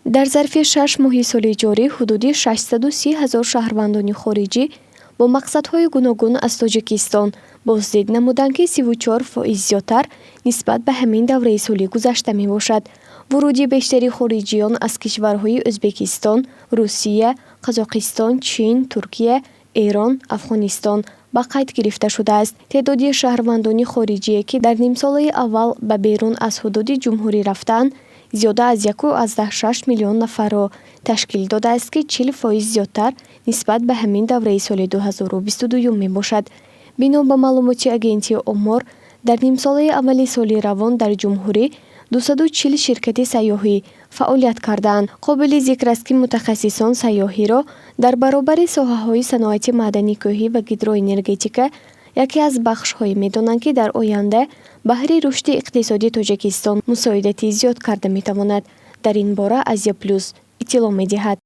дар зарфи 6 моҳи соли ҷорӣ ҳудуди 630 000 шаҳрвандони хориҷӣ бо мақсадҳои гуногун аз Тоҷикистон боздид намуданд, ки 34% зиёдтар нисбат ба ҳамин давраи соли гузашта мебошад. Вуруди бештари хориҷиён аз кишварҳои Ӯзбекистон, Русия, Қазоқистон, Чин, Туркия, Эрон, Афғонистон ба қайд гирифта шудааст. Теъдоди шаҳрвандони хориҷие, ки дар нимсолаи аввал ба берун аз ҳудуди ҷумҳурӣ рафтаанд, зиёда аз 1,6 миллион нафарро ташкил додааст, ки 40% зиёдтар нисбат ба ҳамин давраи соли 2022 мебошад. Бино ба маълумоти агентии омор, дар нимсолаи аввали соли равон дар ҷумҳурӣ 240 ширкати сайёҳӣ фаъолият кардаанд. Қобили зикр аст, ки мутахассисон сайёҳиро дар баробари соҳаҳои саноати маъданӣ кӯҳӣ ва гидроэнергетика яке аз бахшҳое медонанд, ки дар оянда баҳри рушди иқтисодии Тоҷикистон мусоидати зиёд карда метавонад. Дар ин бора Азия Плюс иттилоъ медиҳад.